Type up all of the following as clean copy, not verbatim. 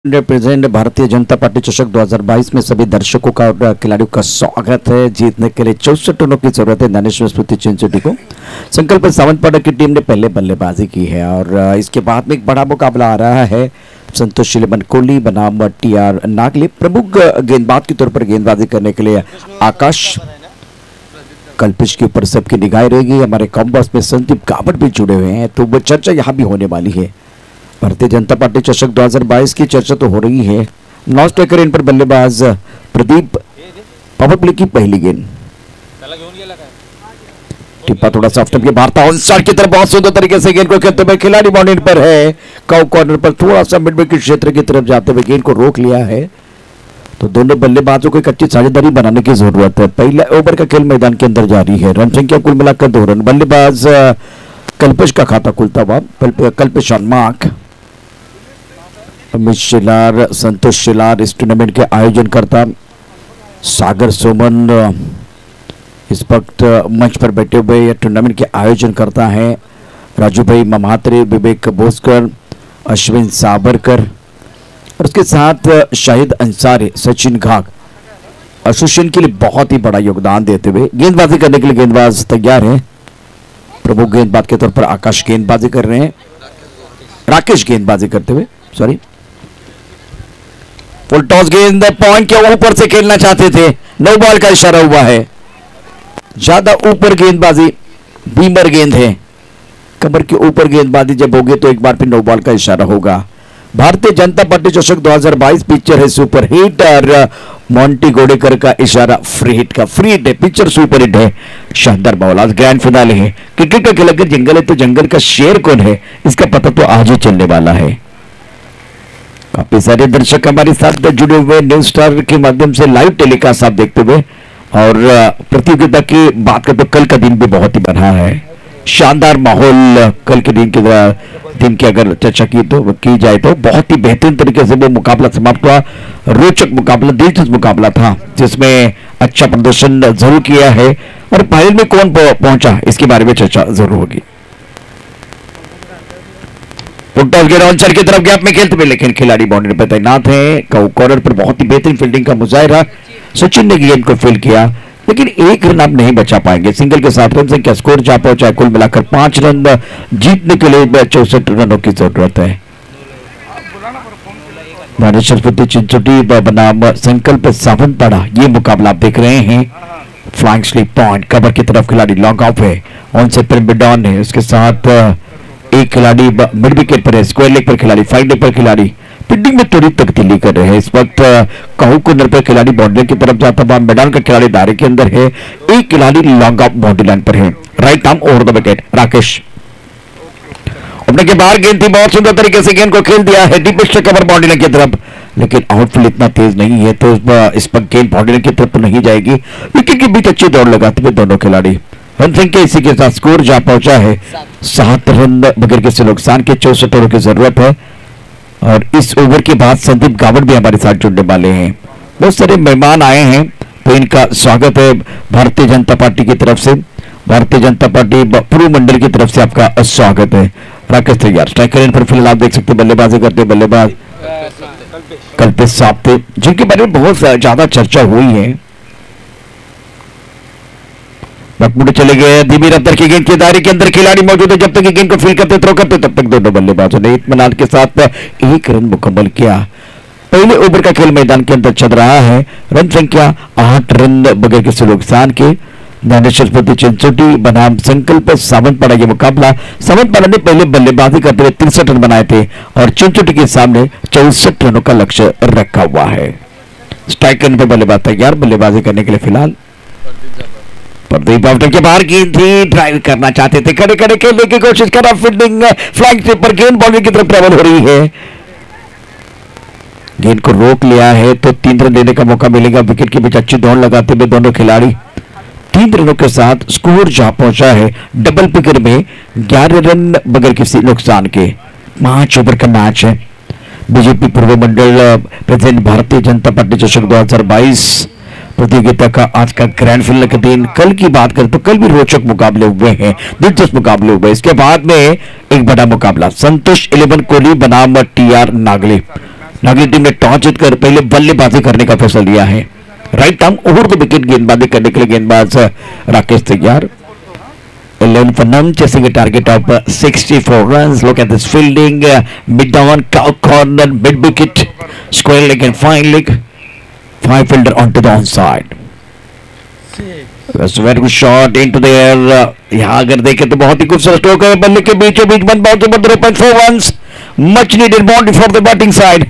Present Bharatiya Janata party चषक 2022 में सभी दर्शकों का और खिलाड़ियों का स्वागत है। जीतने के लिए 64 रनों की जरूरत है ज्ञानेश्वर स्मृति चिंचोटी को। संकल्प सावंतवाड़ा की टीम ने पहले बल्लेबाजी की है और इसके बाद में एक बड़ा मुकाबला आ रहा है। संतोष शिलेमन कोहली बनाम टीआर नागले। प्रमुख गेंदबाज के तौर पर गेंदबाजी करने के लिए आकाश कल्पिश के ऊपर सबकी निगाह रहेगी। हमारे कॉम्बॉस में संदीप गावड़ भी जुड़े हुए हैं, तो वो चर्चा यहाँ भी होने वाली है। भारतीय जनता पार्टी चषक 2022 की चर्चा तो हो रही है। नॉन स्ट्राइकर इन पर बल्लेबाज प्रदीप। पावर प्ले की पहली गेंद टिप्पा थोड़ा सा ऑफ के भारत ऑन की तरफ बहुत सुंदर तरीके से गेंद को खेलते हुए खिलाड़ी बाउंड्री पर है। काउ कॉर्नर पर थोड़ा सा मिड विकेट क्षेत्र की तरफ जाते हुए गेंद को रोक लिया है। तो दोनों बल्लेबाजों को एक अच्छी साझेदारी बनाने की जरूरत है। पहला ओवर का खेल मैदान के अंदर जारी है। रन संख्या कुल मिलाकर 2 रन। बल्लेबाज कल्पिश का खाता खुलता हुआ। कल्पिश ऑन मार्क। अमित शिलार, संतोष शिलार इस टूर्नामेंट के आयोजन करता। सागर सोमन इस वक्त मंच पर बैठे हुए यह टूर्नामेंट के आयोजन करता है। राजू भाई ममात्रे, विवेक बोस्कर, अश्विन साबरकर और उसके साथ शाहिद अंसारी, सचिन घाग एसोसिएशन के लिए बहुत ही बड़ा योगदान देते हुए गेंदबाजी करने के लिए गेंदबाज तैयार है। प्रमुख गेंदबाज के तौर पर आकाश गेंदबाजी कर रहे हैं। राकेश गेंदबाजी करते हुए फुल टॉस गेंद पॉइंट के ऊपर से खेलना चाहते थे। नो बॉल का इशारा हुआ है। ज्यादा ऊपर गेंदबाजी बीमर गेंद है। कमर के ऊपर गेंदबाजी जब होगी तो एक बार फिर नो बॉल का इशारा होगा। भारतीय जनता पार्टी चषक 2022 पिक्चर है सुपर हिट और मोंटी गोडेकर का इशारा फ्री हिट का। फ्री हिट है, पिक्चर सुपर हिट है। शानदार बॉल। आज ग्रैंड फिनाले है। क्रिकेट का खेल अगर जंगल है तो जंगल का शेर कौन है इसका पता तो आज ही चलने वाला है। काफी सारे दर्शक हमारे साथ जुड़े हुए न्यूज स्टार के माध्यम से लाइव टेलीकास्ट आप देखते हुए। और प्रतियोगिता की बात करें तो कल का दिन भी बहुत ही बना है। शानदार माहौल। कल के दिन की अगर चर्चा की जाए तो बहुत ही बेहतरीन तरीके से वो मुकाबला समाप्त हुआ। रोचक मुकाबला, दिलचस्प मुकाबला था जिसमें अच्छा प्रदर्शन जरूर किया है। और फाइनल में कौन पहुंचा इसके बारे में चर्चा जरूर होगी। ऑन की तरफ गैप में खेलते हुए लेकिन खिलाड़ी बाउंड्री पर तैनात है। कॉर्नर पर बहुत ही बेहतरीन फील्डिंग का मुजाहिरा। सचिन ने गेंद को फील्ड किया लेकिन एक रन आप नहीं बचा पाएंगे। सिंगल के साथ रन संख्या स्कोर जा पहुंचा। कुल मिलाकर 5 रन जीतने के लिए 64 रनों की जरूरत है। ज्ञानेश्वर स्मृति चिंचोटी बनाम संकल्प सावंतवाड़ा ये मुकाबला आप देख रहे हैं। फ्लाइंग स्लीप पॉइंट कवर की तरफ खिलाड़ी लॉन्ग ऑफ है। ऑन से पर मिड ऑन है। उसके साथ एक खिलाड़ी मिड विकेट पर है। स्क्वायर लेग पर खिलाड़ी, फाइव लेग पर खिलाड़ी फील्डिंग में थोड़ी तब्दीली कर रहे हैं। इस वक्त कहू कॉर्नर पर खिलाड़ी बाउंड्री की तरफ जाता हुआ। मैदान का खिलाड़ी दायरे के अंदर है। एक खिलाड़ी लॉन्ग ऑफ बाउंड्री लाइन पर है। Right arm over the wicket Rakesh. अपने के बाहर गेंद थी, बहुत सुंदर तरीके से गेंद को खेल दिया है डीपेस्ट कवर बाउंड्री लाइन की तरफ। लेकिन आउटफील्ड इतना तेज नहीं है तो इस पर गेंद बाउंड्री लाइन की तरफ नहीं जाएगी। विकेट के बीच अच्छी दौड़ लगाते हुए दोनों खिलाड़ी। रन संख्या इसी के साथ स्कोर जा पहुंचा है 7 रन बगैर किसी नुकसान के। 64 रनों की जरूरत है। और इस ओवर के बाद संदीप गावड़ भी हमारे साथ जुड़ने वाले हैं। बहुत सारे मेहमान आए हैं तो इनका स्वागत है भारतीय जनता पार्टी की तरफ से। भारतीय जनता पार्टी पूर्व मंडल की तरफ से आपका स्वागत है। राकेश तैयार। स्ट्राइकर इन पर फिलहाल आप देख सकते हैं बल्लेबाजी करते बल्लेबाज कल्पिश साबते जिनके बारे में बहुत ज्यादा चर्चा हुई है। बकमुड़े चले गए। धीमी रफ्तार की गेंद के दायरे के अंदर खिलाड़ी मौजूद है। जब तक गेंद को फील्ड करते थ्रो करते तब तक दोनों बल्लेबाजों ने इत्मीनान के साथ 1 रन मुकम्मल किया। पहले ओवर का खेल मैदान के अंदर चल रहा है। रन संख्या 8 रन बगैर किसी नुकसान के। ज्ञानेश्वर स्मृति चिंचोटी बनाम संकल्प सावंतवाड़ा ये मुकाबला। सावंतवाड़ा ने पहले बल्लेबाजी करते हुए 63 रन बनाए थे और चिंचोटी के सामने 64 रनों का लक्ष्य रखा हुआ है। स्ट्राइक करने पर बल्लेबाज तैयार बल्लेबाजी करने के लिए फिलहाल। प्रदीप बाउंड्री के बाहर गेंद थी, ड्राइव करना चाहते थे, खड़े खड़े खेलने की कोशिश करा। फील्डिंग फ्लाइंग स्लिप पर गेंद बाउंड्री की तरफ ट्रेवल हो रही है। गेंद को रोक लिया है तो 3 रन लेने का मौका मिलेगा। विकेट के बीच अच्छी दौड़ लगाते हुए दोनों खिलाड़ी 3 रनों के साथ स्कोर जा पहुंचा है डबल पिकर में 11 रन बगैर किसी नुकसान के। 5 ओवर का मैच है। बीजेपी पूर्व मंडल प्रेसिडेंट भारतीय जनता पार्टी चषक 2022 प्रतियोगिता का आज का ग्रैंड फिनाले का दिन। कल की बात करें तो कल भी रोचक मुकाबले हुए हैं, दिलचस्प मुकाबले हुए। इसके बाद में एक बड़ा मुकाबला संतोष 11 कोहली बनाम टीआर नागले। नागरिक टीम ने टॉस जीतकर पहले बल्लेबाजी करने का फैसला लिया है। Right arm over the wicket गेंदबाजी करने के लिए गेंदबाज राकेश तैयार। 11 for none, chasing a target of 64 runs. Look at this fielding, mid down, cow corner, mid wicket, square leg and fine leg. 5 fielder onto the onside. That's a very good shot into the air. यहाँ अगर देखें तो बहुत ही खूबसूरत stroke है, बल्ले के बीचों बीच one bounce over 0.4 runs. Much needed boundary for the batting side.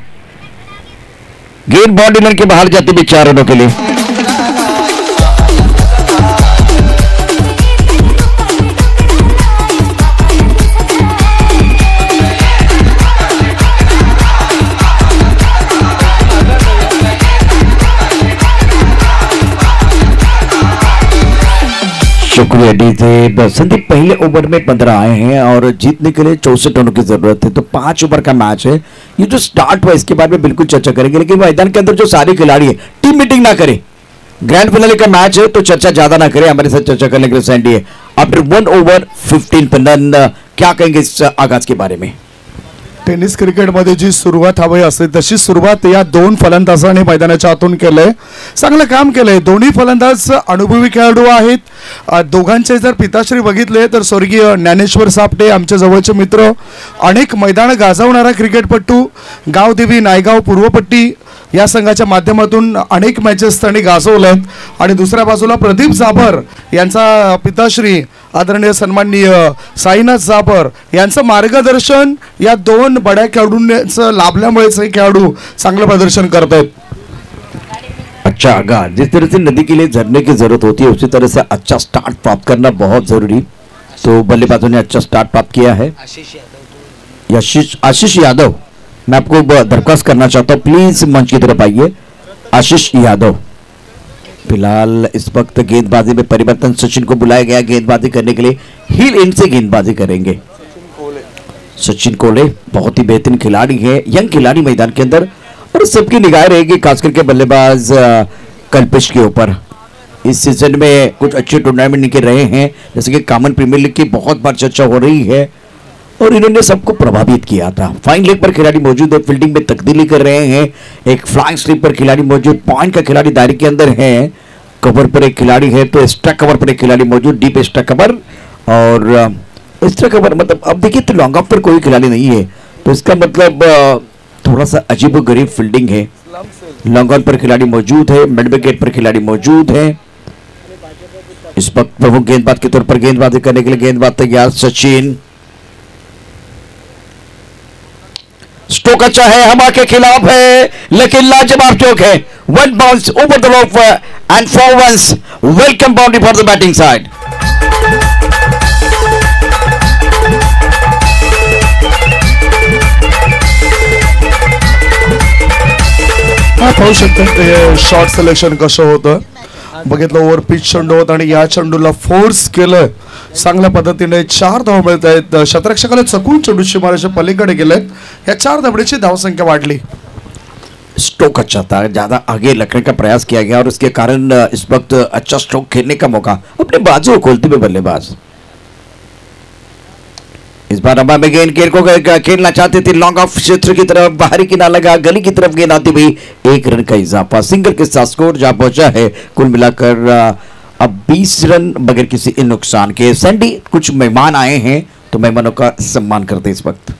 गेंद बाउंड्री लाइन के बाहर जाते हुए 4 रनों के लिए। शुक्रिया डीजे संदीप। पहले ओवर में 15 आए हैं और जीतने के लिए 64 रनों की जरूरत है, तो 5 ओवर का मैच है। ये जो स्टार्ट हुआ इसके बारे में बिल्कुल चर्चा करेंगे, लेकिन मैदान के अंदर जो सारे खिलाड़ी है टीम मीटिंग ना करें। ग्रैंड फाइनल का मैच है तो चर्चा ज्यादा ना करें। हमारे साथ चर्चा करने के लिए सैंडी है। आफ्टर 1 ओवर 15 पर नन, क्या कहेंगे इस आगाज के बारे में? टेनिस क्रिकेटमध्ये जी सुरुवात हवी असते तशी सुरुवात या 2 फलंदाजांनी मैदानाच्या आतून केलंय। चांगलं काम केलंय। दोन्ही फलंदाज अनुभवी खेळाडू आहेत। दोघांचे जर पिताश्री बघितले तर स्वर्गीय ज्ञानेश्वर सापटे आमच्या जवळचे मित्र, अनेक मैदान गाजवणारा क्रिकेटपटू, गावदेवी नायगाव पूर्वपट्टी या संघाच्या माध्यमातून अनेक मॅचेस त्यांनी गाजवल्यात। आणि दुसऱ्या बाजूला प्रदीप जाबर यांचा पिताश्री आदरणीय सन्माननीय साईनाथ जाबर यांचं मार्गदर्शन या 2 बड्या खेळाडूंचं लाभल्यामुळेच हे खेळाडू चांगलं प्रदर्शन करत आहेत। अच्छा आगाज, जिस तरह से नदी के लिए झरने की जरूरत होती है उसी तरह से अच्छा स्टार्ट प्राप्त करना बहुत जरूरी। तो बल्लेबाजों ने अच्छा स्टार्ट प्राप्त किया है। आशीष यादव, मैं आपको दरख्वास्त करना चाहता हूँ, प्लीज मंच की तरफ आइए। आशीष यादव, फिलहाल इस वक्त गेंदबाजी में परिवर्तन, सचिन को बुलाया गया गेंदबाजी करने के लिए। हील एंड से गेंदबाजी करेंगे सचिन कोले, बहुत ही बेहतरीन खिलाड़ी है, यंग खिलाड़ी मैदान के अंदर, और सबकी निगाह रहेगी खास करके बल्लेबाज कल्पेश के ऊपर। इस सीजन में कुछ अच्छे टूर्नामेंट निकल रहे हैं, जैसे कि कॉमन प्रीमियर लीग की बहुत बार चर्चा हो रही है और इन्होंने सबको प्रभावित किया था। फाइन लेग पर खिलाड़ी मौजूद है, फील्डिंग में तब्दीली कर रहे हैं। एक फ्लाइंग स्लिप पर खिलाड़ी मौजूद, पॉइंट का खिलाड़ी दायरे के अंदर है, कवर पर एक खिलाड़ी है, तो एक्स्ट्रा कवर पर एक खिलाड़ी मौजूद, डीप एक्स्ट्रा कवर। और एक्स्ट्रा कवर मतलब अब देखिए तो लॉन्ग ऑफ पर कोई खिलाड़ी नहीं है, तो इसका मतलब थोड़ा सा अजीब गरीब फील्डिंग है। लॉन्ग ऑन पर खिलाड़ी मौजूद है, मिड विकेट पर खिलाड़ी मौजूद है। इस वक्त प्रमुख गेंदबाज के तौर पर गेंदबाजी करने के लिए गेंदबाज तैयार सचिन। स्ट्रोक अच्छा है, हवा के खिलाफ है, लेकिन लाजवाब स्ट्रोक है। 1 bounce over the rough and 4 runs। Welcome boundary for the batting side. पाहू शकता शॉर्ट सिलेक्शन कसं होतं, बघितलं ओव्हर पिच चेंडू होता आणि या चेंडूला फोर्स केलं, चांगल्या पद्धतीने 4 धावा मिळत आहेत। क्षेत्ररक्षकाला चकून चेंडू सीमारेषे पलीकडे गेलेत, या 4 धावांची धावसंख्या वाढली। स्ट्रोक अच्छा था, ज्यादा आगे लगने का प्रयास किया गया और उसके कारण इस वक्त अच्छा स्ट्रोक खेलने का मौका अपने बाजू खोलते हुए बल्लेबाज। इस बार हवा में गेंद को खेलना चाहते थे, लॉन्ग ऑफ क्षेत्र की तरफ, बाहरी किनारा लगा, गली की तरफ गेंद आती हुई 1 रन का इजाफा, सिंगल के साथ स्कोर जहां पहुंचा है कुल मिलाकर अब 20 रन बगैर किसी नुकसान के। सैंडी, कुछ मेहमान आए हैं तो मेहमानों का सम्मान करते इस वक्त।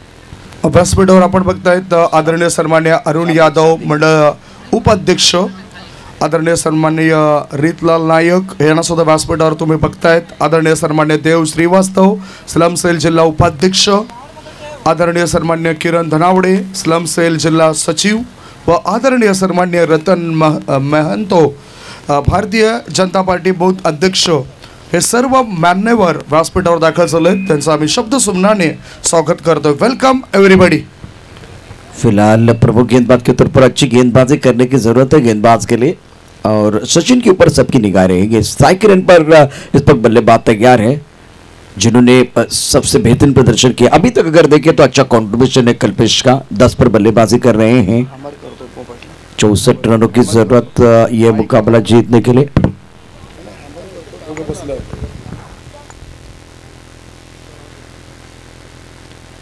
व्यासपीठावर आपण बघतायत आदरणीय सन्माननीय अरुण यादव मंडळ उपाध्यक्ष, आदरणीय सन्माननीय रीतलाल नायक यांना सुद्धा व्यासपीठावर तुम्ही बघतायत। आदरणीय सन्माननीय देव श्रीवास्तव स्लम सेल जिल्हा उपाध्यक्ष, आदरणीय सन्माननीय किरण धनावडे स्लम सेल जिल्हा सचिव व आदरणीय सन्माननीय रतन महंतो भारतीय जनता पार्टी बूथ अध्यक्ष, हे सर्व मान्यवर व्यासपीठावर दाखल झाले, त्यांचं आम्ही शब्द सुमनाने स्वागत करतो। Welcome everybody. फिलहाल प्रमुख गेंदबाज के तौर पर अच्छी गेंदबाजी करने की जरूरत है गेंदबाज के लिए, और सचिन के ऊपर सबकी निगाह रहेगी। साइकिल रन पर इस वक्त बल्लेबाज तैयार है जिन्होंने सबसे बेहतरीन प्रदर्शन किया अभी तक। अगर देखें तो अच्छा कंट्रीब्यूशन है कल्पेश का, 10 पर बल्लेबाजी कर रहे हैं। 64 रनों की जरूरत यह मुकाबला जीतने के लिए।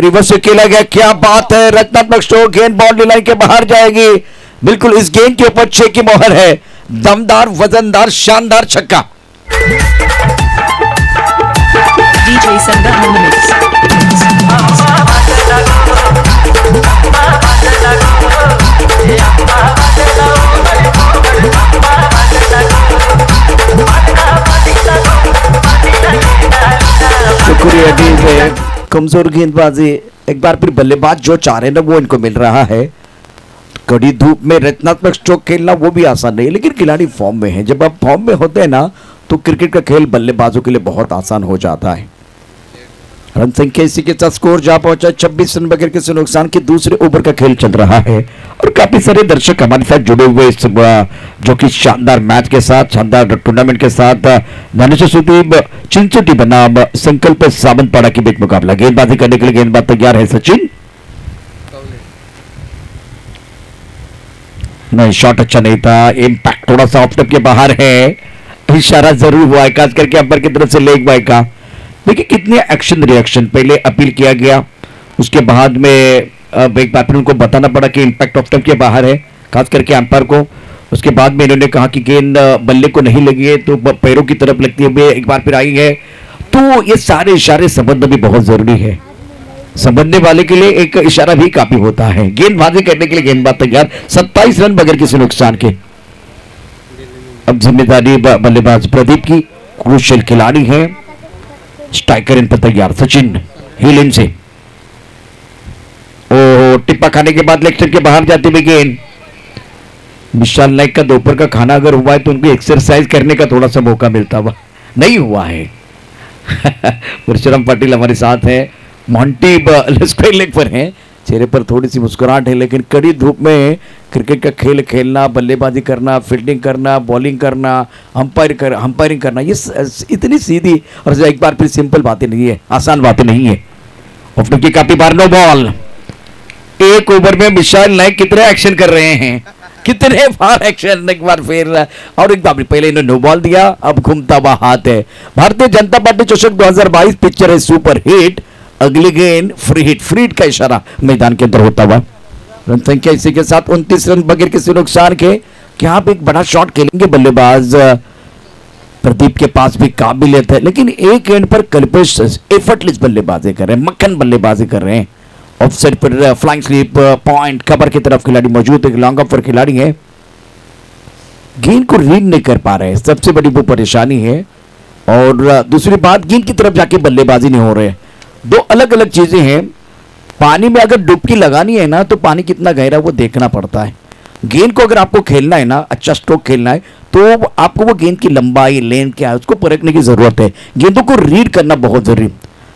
रिवर्स से खेला गया, क्या बात है, रचनात्मक स्ट्रोक, गेंद बाउंड्री लाइन के बाहर जाएगी। बिल्कुल इस गेंद के ऊपर 6 की मोहर है। दमदार, वजनदार, शानदार छक्का। DJ Sangam in the mix. शुक्रिया डीजे। कमजोर गेंदबाजी, एक बार फिर बल्लेबाज जो चाह रहे हैं ना वो इनको मिल रहा है। कड़ी धूप में रचनात्मक स्ट्रोक खेलना वो भी आसान नहीं, लेकिन खिलाड़ी फॉर्म में है। जब आप फॉर्म में होते हैं ना तो क्रिकेट का खेल बल्लेबाजों के लिए बहुत आसान हो जाता है। रन संख्या इसी के साथ स्कोर जा पहुंचा 26 रन बगैर किसी नुकसान के। दूसरे ओवर का खेल चल रहा है और काफी सारे दर्शक हमारे साथ जुड़े हुए इस जो कि शानदार मैच के साथ, शानदार टूर्नामेंट के साथ। धनुष सुदीप चिंचोटी बनाम संकल्प सावंतपाड़ा के बीच मुकाबला। गेंदबाजी करने के लिए गेंदबाज तैयार है सचिन। नहीं, शॉट अच्छा नहीं था, इंपैक्ट थोड़ा सा ऑफ के बाहर है। इशारा जरूर हुआ है, खास करके अंपायर की तरफ से लेग बाय का। देखिए कितने एक्शन रिएक्शन, पहले अपील किया गया, उसके बाद में एक बार फिर उनको बताना पड़ा कि इंपैक्ट ऑफ के बाहर है, खास करके अंपायर को। उसके बाद में इन्होंने कहा कि गेंद बल्ले को नहीं लगी है तो पैरों की तरफ लगती है, एक बार फिर आई है। तो ये सारे इशारे समझना भी बहुत जरूरी है। समझने वाले के लिए एक इशारा भी काफी होता है। गेंदबाजी करने के लिए गेंदबाज तैयार, 27 रन बगैर किसी नुकसान के। अब जिम्मेदारी बल्लेबाज प्रदीप की, क्रूशियल खिलाड़ी है। स्ट्राइकर इन पर तैयार सचिन, हील इन से। ओ टिप्पा खाने के बाद लेग स्टंप के बाहर जाती हुई गेंद। विशाल नाइक का दोपहर का खाना अगर हुआ है तो उनको एक्सरसाइज करने का थोड़ा सा मौका मिलता हुआ नहीं हुआ है। परशुराम पाटिल हमारे साथ है, मोंटी स्क्वायर लेग पर है, चेहरे पर थोड़ी सी मुस्कुराहट है। लेकिन कड़ी धूप में क्रिकेट का खेल खेलना, बल्लेबाजी करना, फील्डिंग करना, बॉलिंग करना, अंपायरिंग करना, ये इतनी सीधी और एक बार फिर सिंपल बातें नहीं है, आसान बातें नहीं है। ओपनर की काफी बार नो बॉल। एक ओवर में विशाल नाइक कितने एक्शन कर रहे हैं, कितने बार एक्शन, एक बार फिर और एक बार पहले इन्होंने नो बॉल दिया, अब घूमता हुआ हाथ है। भारतीय जनता पार्टी चषक 2022 पिक्चर है सुपर हिट, अगली गेंद फ्री हिट। फ्री हिट का इशारा मैदान के अंदर होता हुआ। रन संख्या इसी के साथ 29 रन बगैर किसी नुकसान के। क्या आप एक बड़ा शॉट खेलेंगे? बल्लेबाज प्रदीप के पास भी काबिलियत है, लेकिन एक गेंद पर कल्पेश एफर्टलेस बल्लेबाजी कर रहे हैं, मक्खन बल्लेबाजी कर रहे हैं। ऑफ साइड पर फ्लाइंग स्लिप पॉइंट कवर की तरफ खिलाड़ी मौजूद है, लॉन्ग ऑफ पर खिलाड़ी है। गेंद को रीड नहीं कर पा रहे, सबसे बड़ी वो परेशानी है। और दूसरी बात, गेंद की तरफ जाके बल्लेबाजी नहीं हो रहे। दो अलग अलग चीजें हैं। पानी में अगर डुबकी लगानी है ना तो पानी कितना गहरा वो देखना पड़ता है। गेंद को अगर आपको खेलना है ना, अच्छा स्ट्रोक खेलना है, तो आपको वो गेंद की लंबाई, लेंथ क्या है उसको परखने की जरूरत है। गेंदों को रीड करना बहुत जरूरी।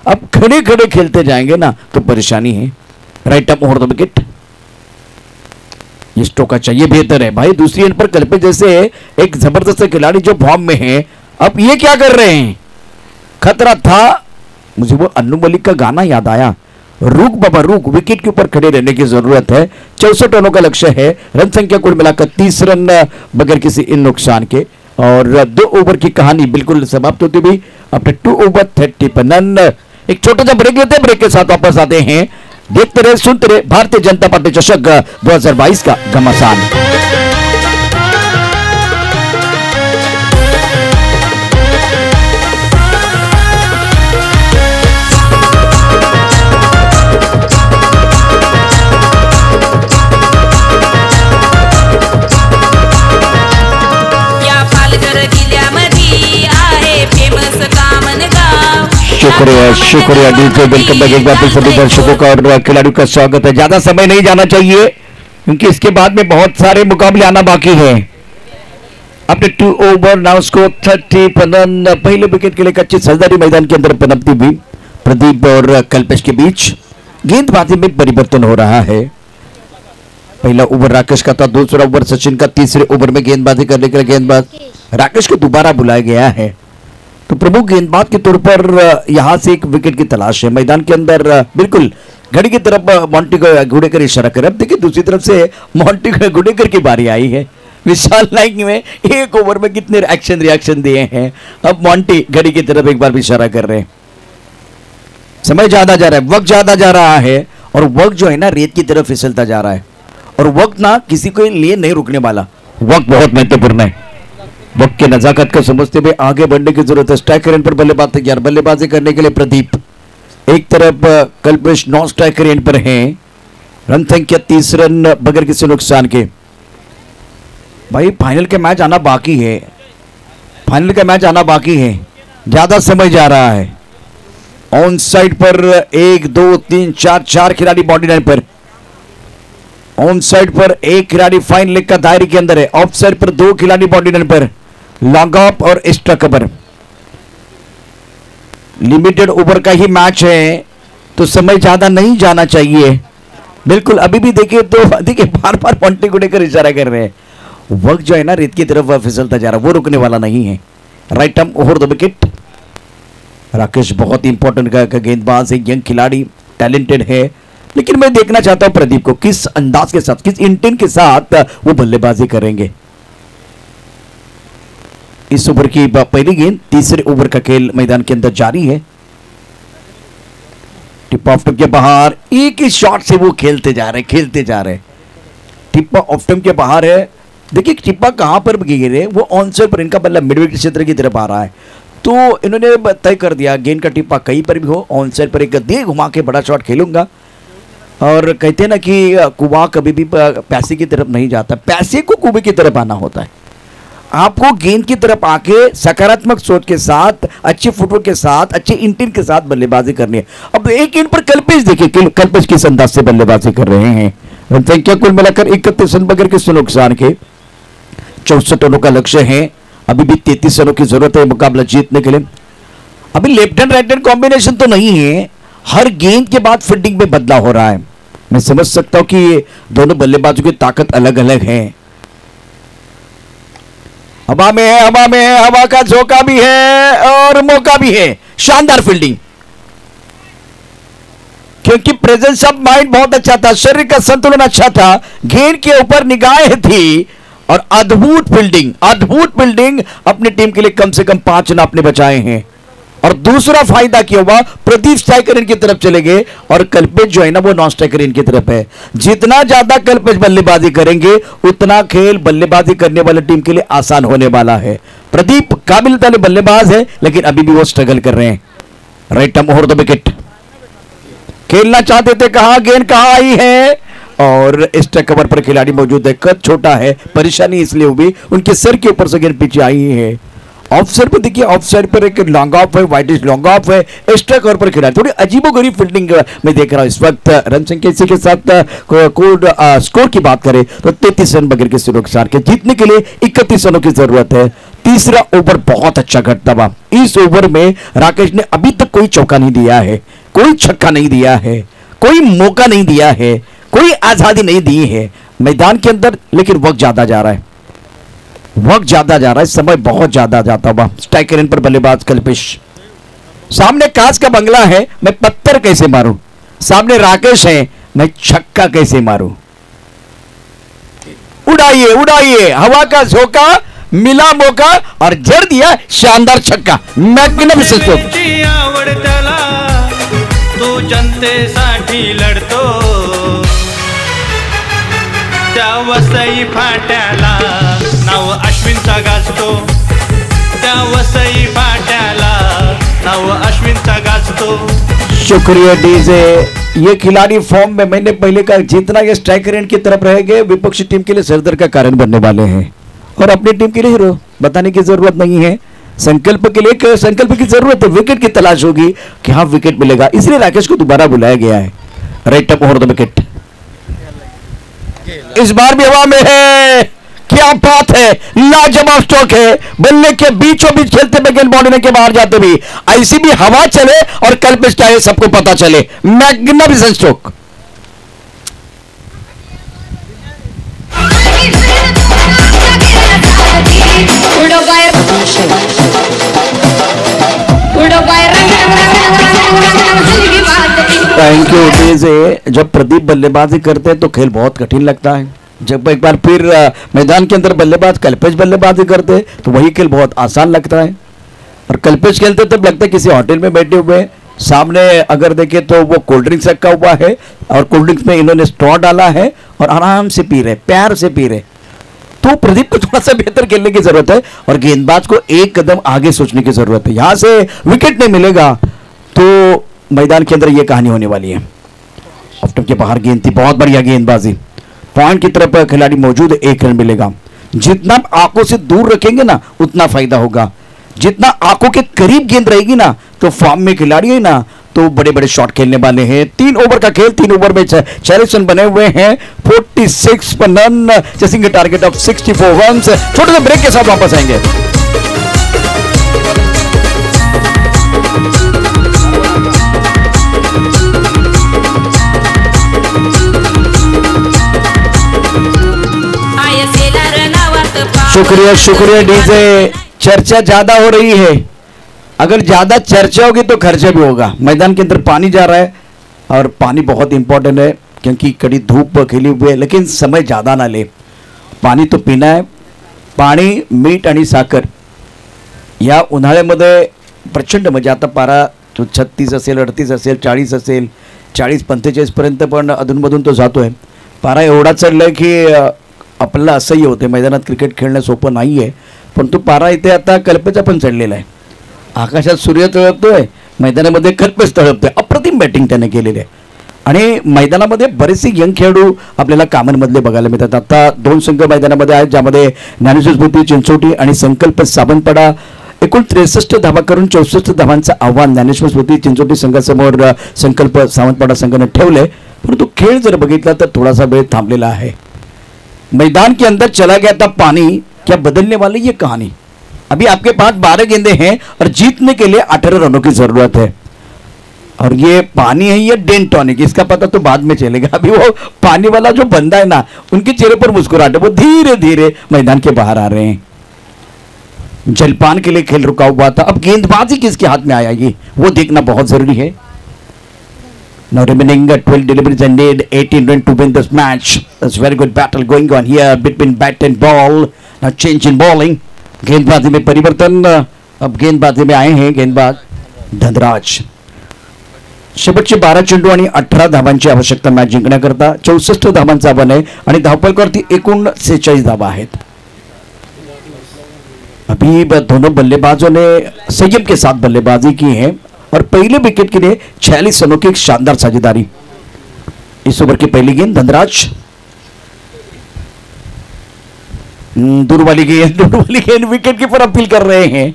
अब खड़े खड़े खेलते जाएंगे ना तो परेशानी है। Right up over the wicket, ये स्ट्रोक अच्छा, ये बेहतर है भाई। दूसरी एंड पर कल्पे जैसे एक जबरदस्त खिलाड़ी जो फॉर्म में है, अब ये क्या कर रहे हैं? खतरा था। मुझे वो अन्नू मलिक का गाना याद आया, रुक बाबा रुक, विकेट के ऊपर खड़े रहने की जरूरत है। 64 रनों का लक्ष्य है। रन संख्या कुल मिलाकर 30 रन बगैर किसी इन नुकसान के। और 2 ओवर की कहानी बिल्कुल समाप्त होती हुई अपने 2 ओवर 30 पर रन। एक छोटा सा ब्रेक लेते हैं, ब्रेक के साथ वापस आते हैं। देखते रहे, सुनते रहे भारतीय जनता पार्टी चषक 2022 का घमासान। शुक्रिया डीजे। वेलकम बैक एक बार फिर सभी दर्शकों का और खिलाड़ियों का स्वागत है। ज्यादा समय नहीं जाना चाहिए क्योंकि इसके बाद में बहुत सारे मुकाबले आना बाकी है। अपने 2 ओवर नाउ स्कोर 30 पर रन। पहले विकेट के लिए कच्ची सजदारी मैदान के अंदर पनपती हुई प्रदीप और कल्पेश के बीच गेंदबाजी में परिवर्तन हो रहा है। पहला ओवर राकेश का था, दूसरा ओवर सचिन का, तीसरे ओवर में गेंदबाजी करने के लिए गेंदबाज राकेश को दोबारा बुलाया गया है। तो प्रमुख गेंदबाज के तौर पर यहां से एक विकेट की तलाश है। मैदान के अंदर बिल्कुल घड़ी की तरफ मोंटी गुडेकर इशारा कर। अब देखिए दूसरी तरफ से मोंटी गुडेकर की बारी आई है। विशाल नाइक में एक ओवर में कितने एक्शन रिएक्शन दिए हैं। अब मोंटी घड़ी की तरफ एक बार भी इशारा कर रहे हैं। समय ज्यादा जा रहा है, वक्त ज्यादा जा रहा है और वक्त जो है ना रेत की तरफ फिसलता जा रहा है और वक्त ना किसी के लिए नहीं रुकने वाला। वक्त बहुत महत्वपूर्ण है, वक्त के नजाकत को समझते हुए आगे बढ़ने की जरूरत है। स्ट्राइकर एंड पर बल्लेबाज तैयार, बल्लेबाजी करने के लिए प्रदीप। एक तरफ कल्पेश नॉन स्ट्राइकर एंड पर है, रन संख्या 30 रन बगैर किसी नुकसान के। भाई फाइनल के मैच आना बाकी है, फाइनल का मैच आना बाकी है, ज्यादा समय जा रहा है। ऑन साइड पर 1 2 3 4 4 खिलाड़ी बॉडी लाइन पर, ऑन साइड पर एक खिलाड़ी फाइन लेग का दायरे के अंदर है, ऑफ साइड पर 2 खिलाड़ी बॉडी लाइन पर, लॉन्ग ऑफ और एक्स्ट्रा कवर। लिमिटेड ओवर का ही मैच है तो समय ज्यादा नहीं जाना चाहिए। बिल्कुल अभी भी देखिए तो देखिए बार बार पॉइंटे को लेकर इशारा कर रहे हैं। वक्त जो है ना रेत की तरफ फिसलता जा रहा है, वो रुकने वाला नहीं है। Right arm over the wicket. Rakesh बहुत इंपॉर्टेंट का गेंदबाज है, यंग खिलाड़ी, टैलेंटेड है, लेकिन मैं देखना चाहता हूं प्रदीप को किस अंदाज के साथ, किस इंटेंट के साथ वो बल्लेबाजी करेंगे। इस ओवर की पहली गेंद, तीसरे ओवर का खेल मैदान के अंदर जारी है। टिप ऑफ टिप के बाहर, एक ही शॉट से वो खेलते जा रहे। टिप ऑफ टिप के बाहर है। देखिए टिप्पा कहां पर गिरे, वो ऑन साइड पर, इनका बल्ला मिड विकेट क्षेत्र की तरफ आ रहा है तो इन्होंने तय कर दिया गेंद का टिप्पा कहीं पर भी हो, ऑन साइड पर एक गद्दे घुमा के बड़ा शॉट खेलूंगा। और कहते हैं ना कि कुआं कभी भी पैसे की तरफ नहीं जाता, पैसे को कुएं की तरफ आना होता है। आपको गेंद की तरफ आके सकारात्मक सोच के साथ, अच्छे फुटवर्क के साथ, अच्छे इंटेंट के साथ बल्लेबाजी करनी है। अब एक गेंद पर कल्पेश देखिए, कल्पेश किस अंदाज से बल्लेबाजी कर रहे हैं। रन संख्या कुल मिलाकर 31 रन बगैर किसी नुकसान के। 64 रनों का लक्ष्य है, अभी भी 33 रनों की जरूरत है मुकाबला जीतने के लिए। अभी left hand right hand combination तो नहीं है, हर गेंद के बाद फील्डिंग में बदलाव हो रहा है। मैं समझ सकता हूं कि ये दोनों बल्लेबाजों की ताकत अलग अलग है। हवा में है, हवा का झोंका भी है और मौका भी है। शानदार फील्डिंग, क्योंकि प्रेजेंस ऑफ माइंड बहुत अच्छा था, शरीर का संतुलन अच्छा था, गेंद के ऊपर निगाहें थी और अद्भुत फील्डिंग अपनी टीम के लिए कम से कम 5 रन आपने बचाए हैं। और दूसरा फायदा क्या हुआ, प्रदीप स्ट्राइकर की तरफ चले गए और कल्पेश जो है ना वो नॉन स्ट्राइकर की तरफ है। जितना ज्यादा कल्पेश बल्लेबाजी करेंगे उतना खेल बल्लेबाजी करने वाली टीम के लिए आसान होने वाला है। प्रदीप काबिल ताले बल्लेबाज है लेकिन अभी भी वो स्ट्रगल कर रहे हैं। Right arm over the wicket. खेलना चाहते थे, कहां गेंद कहां आई है और एक्स्ट्रा कवर पर खिलाड़ी मौजूद है। कद छोटा है, परेशानी इसलिए हुई उनके सर के ऊपर से गेंद पीछे आई है। ऑफ साइड पर देखिए, ऑफ साइड पर एक लॉन्ग ऑफ है, वाइडिश लॉन्ग ऑफ है, एक्स्ट्रा कवर पर खिलाड़ी थोड़ी अजीबोगरीब फील्डिंग में देख रहा हूं इस वक्त। रन संख्या इसी के साथ स्कोर की बात करें तो 33 रन बगैर किसी नुकसान के। जीतने के लिए 31 रनों की जरूरत है। तीसरा ओवर बहुत अच्छा घटता हुआ। इस ओवर में राकेश ने अभी तक कोई चौका नहीं दिया है, कोई छक्का नहीं दिया है, कोई मौका नहीं दिया है, कोई आजादी नहीं दी है मैदान के अंदर। लेकिन वक्त ज्यादा जा रहा है, समय बहुत ज्यादा जाता हुआ। स्ट्राइकर एंड पर बल्लेबाज कल्पेश। सामने कांच का बंगला है, मैं पत्थर कैसे मारूं। सामने राकेश है, मैं छक्का कैसे मारूं। उड़ाइए, हवा का झोंका, मिला मौका और जड़ दिया शानदार छक्का। मैग्निफिसेंट। आवड त्याला, तो जनतेसाठी लढतो, त्या वसई फाट्याला नाव अश्विनचा गाजतो, त्या वसई फाट्याला नाव अश्विनचा गाजतो। शुक्रिया डीजे। ये खिलाड़ी फॉर्म में, मैंने पहले कहा जितना ये स्ट्राइकर एंड की तरफ रहेंगे विपक्षी टीम के लिए सरदर्द का कारण बनने वाले हैं और अपनी टीम के लिए हीरो बताने की जरूरत नहीं है। संकल्प के लिए संकल्प की जरूरत है, विकेट की तलाश होगी कि हाँ विकेट मिलेगा, इसलिए राकेश को दोबारा बुलाया गया है। Right up over the wicket. इस बार भी हवा में है, क्या बात है, लाजवाब स्ट्रोक है। बल्ले के बीचों बीच खेलते हुए गेंद बॉडी के बाहर जाते भी, ऐसी भी हवा चले और कल्पेश क्या है सबको पता चले। Magnificent stroke. Thank you DJ. जब प्रदीप बल्लेबाजी करते हैं तो खेल बहुत कठिन लगता है, जब एक बार फिर मैदान के अंदर बल्लेबाज कल्पेश बल्लेबाजी करते हैं तो वही खेल बहुत आसान लगता है। और कल्पेश खेलते तब लगता है किसी होटल में बैठे हुए सामने अगर देखें तो वो कोल्ड ड्रिंक्स रखा हुआ है और कोल्ड ड्रिंक्स में इन्होंने स्ट्रॉ डाला है और आराम से पी रहे, प्यार से पी रहे। तो प्रदीप को थोड़ा सा बेहतर खेलने की जरूरत है और गेंदबाज को एक कदम आगे सोचने की जरूरत है। यहां से विकेट नहीं मिलेगा तो मैदान के अंदर यह कहानी होने वाली है। ऑफ के बाहर गेंद थी, बहुत बढ़िया गेंदबाजी। पॉइंट की तरफ खिलाड़ी मौजूद है, 1 रन मिलेगा। जितना आंखों से दूर रखेंगे ना उतना फायदा होगा, जितना आंखों के करीब गेंद रहेगी ना तो फॉर्म में खिलाड़ी है ना तो बड़े बड़े शॉट खेलने वाले हैं। 3 ओवर का खेल, 3 ओवर में 40 रन बने हुए हैं, 46 run, chasing A target of 64 run. छोटे से ब्रेक के साथ वापस आएंगे। शुक्रिया शुक्रिया डीजे। चर्चा ज्यादा हो रही है, अगर ज्यादा चर्चा होगी तो खर्चा भी होगा। मैदान के अंदर पानी जा रहा है और पानी बहुत इंपॉर्टेंट है क्योंकि कड़ी धूप खिली हुई है, लेकिन समय ज्यादा ना ले। पाणी तो पिना है। पाणी, मीठ आणि साखर या उन्हाळ्यामध्ये प्रचंड मजा। आता पारा तो 36 असेल, 38 असेल, 40 असेल, 40-45 पर्यंत पण अधूनमधून तो जातोय। पारा एवढा चढलाय की आपल्याला असह्य होते। मैदानात क्रिकेट खेळणं सोपं नाही आहे, पण तो पारा इथे आता कल्पेचा पण चढलेला आहे। आकाशात सूर्य तळपतोय, मैदानामध्ये कल्पेच तळपतोय। अप्रतिम बॅटिंग त्याने केलेली आहे आणि मैदानामध्ये बरेचसे यंग खेळाडू आपल्याला कामांमधले बघायला मिळतात। आता 2 संघ मैदानामध्ये आहेत, ज्यामध्ये ज्ञानेश्वर स्मृती चिंचोटी आणि संकल्प सावंतवाडा एकूण 63 धावा करून 64 धावांचं आव्हान ज्ञानेश्वर स्मृती चिंचोटी संघासमोर संकल्प सावंतवाडा संघाने ठेवले। परंतु खेळ जर बघितला तर थोडासा वेळ थांबलेला आहे। मैदान के अंदर चला गया था पानी, क्या बदलने वाली ये कहानी। अभी आपके पास 12 गेंदे हैं और जीतने के लिए 18 रनों की जरूरत है। और ये पानी है, ये डेन टॉनिक, इसका पता तो बाद में चलेगा। अभी वो पानी वाला जो बंदा है ना, उनके चेहरे पर मुस्कुराहट है, वो धीरे धीरे मैदान के बाहर आ रहे हैं। जलपान के लिए खेल रुका हुआ था, अब गेंदबाजी किसके हाथ में आएगी वो देखना बहुत जरूरी है। Now remaining 12 deliveries and need 18 runs to win this match. That's very good battle going on here between bat and ball. Now change in bowling. गेंदबाजी में परिवर्तन, अब गेंदबाजी में आए हैं गेंदबाज धनराज। शेवटचे 12 चेंडू आणि 18 धावांची आवश्यकता मॅच जिंकण्याकरता। 64 धावांचा आव्हान आहे आणि धावफलकावरती एकूण 46 धावा आहेत। अभी दोनों बल्लेबाजों ने संयम के साथ बल्लेबाजी की है और पहले विकेट के लिए 46 रनों की एक शानदार साझेदारी। इस ओवर की पहली गेंद धनराज, दूर वाली गेंद विकेट कीपर अपील कर रहे हैं।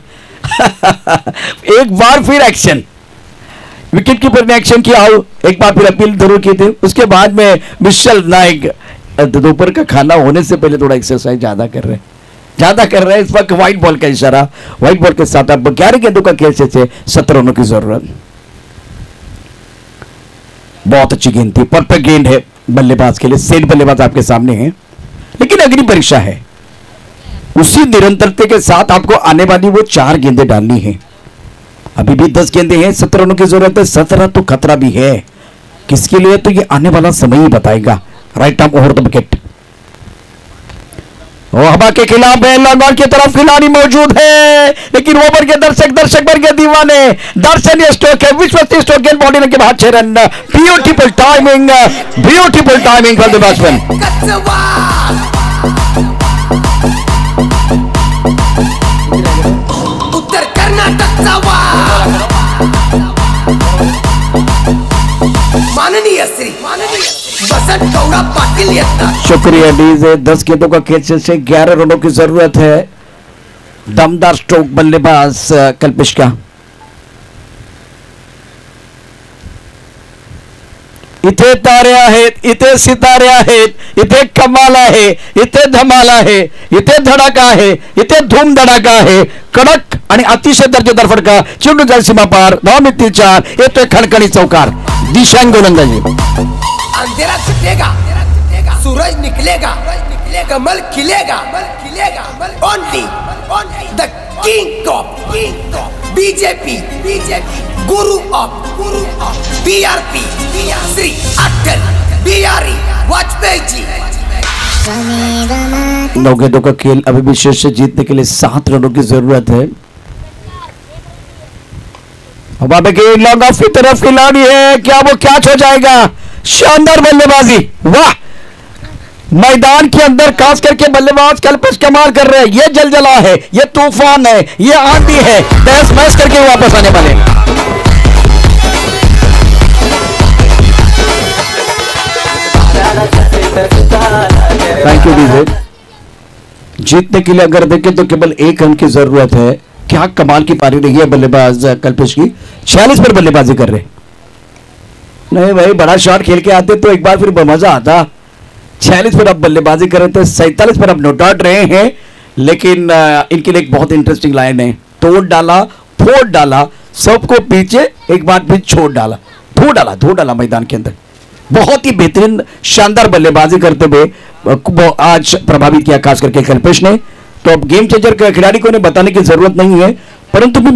एक बार फिर एक्शन, विकेट कीपर ने एक्शन किया, एक बार फिर अपील जरूर की थी। उसके बाद में विशाल नायक दोपहर का खाना होने से पहले थोड़ा एक्सरसाइज ज्यादा कर रहे हैं। इस वक्त व्हाइट बॉल का इशारा, व्हाइट बॉल के साथ अब 11 गेंदों का खेल से 17 रनों की जरूरत। बहुत अच्छी गेंद थी, परफेक्ट गेंद है बल्लेबाज के लिए। सेट बल्लेबाज आपके सामने है, लेकिन अगली परीक्षा है। उसी निरंतरता के साथ आपको आने वाली वो 4 गेंदें डालनी है। अभी भी 10 गेंदें हैं, 17 रनों की जरूरत है। 17 तो खतरा भी है, किसके लिए तो ये आने वाला समय ही बताएगा। Right arm over the wicket, हवा के खिलाफ है, लॉन्ग ऑन की तरफ खिलाड़ी मौजूद है, लेकिन ओवर के दर्शक बन के दीवाने। दर्शनीय स्ट्रोक है, विश्वसनीय स्ट्रोक, गेंद बॉडी के बाद 6 run. Beautiful timing for the batsman. उत्तर कर्नाटकचा माननीय श्री बसंत गौड़ा पाटिल येतात। शुक्रिया डीजे। 10 गेंदों का खेल से 11 रनों की जरूरत है। दमदार स्ट्रोक बल्लेबाज कल्पेश का। इथे तारे आहेत, इथे सितारे आहेत, इथे कमाल आहे, इथे धमाल आहे, इथे धडाका आहे, इथे धूम धडाका आहे। कडक आणि अतिशय दर्जेदार फटका, चेंडू जाईल सीमा पार, धावमिती 4, येतोय खणखणी चौकार। दिशांग गोलंदाजी। अंधेरा छुटेगा, सूरज निकलेगा, कमल खिलेगा, only the king of BJP, guru of BRP, Shri Atal Bihari Vajpayee ji. 9 गेंदों का खेल, अभी भी शीर्ष जीतने के लिए 7 रनों की जरूरत है। हवा के लॉन्ग ऑफ की तरफ खिलाड़ी है, क्या वो कैच हो जाएगा? शानदार बल्लेबाजी, वाह! मैदान के अंदर खास करके बल्लेबाज कल्पेश कमाल कर रहे हैं। ये जलजला है, ये तूफान है, ये आंधी है, तहस महस करके वापस आने वाले। Thank you DJ. जीतने के लिए अगर देखें तो केवल 1 रन की जरूरत है। क्या कमाल की पारी रही है बल्लेबाज कल्पेश की, 46 पर बल्लेबाजी कर रहे। नहीं भाई, बड़ा शॉट खेल के आते तो एक बार फिर मजा आता। 46 पर अब बल्लेबाजी कर रहे थे, 47 पर अब नोट आउट रहे हैं। लेकिन इनके लिए एक बहुत इंटरेस्टिंग लाइन है, तोड़ डाला, फोड़ डाला, सबको पीछे एक बार फिर छोड़ डाला, धो डाला मैदान के अंदर। बहुत ही बेहतरीन शानदार बल्लेबाजी करते हुए आज प्रभावित किया खास करके कल्पेश ने। तो अब गेम चेंजर खिलाड़ी को बताने की जरूरत नहीं है, परंतु भी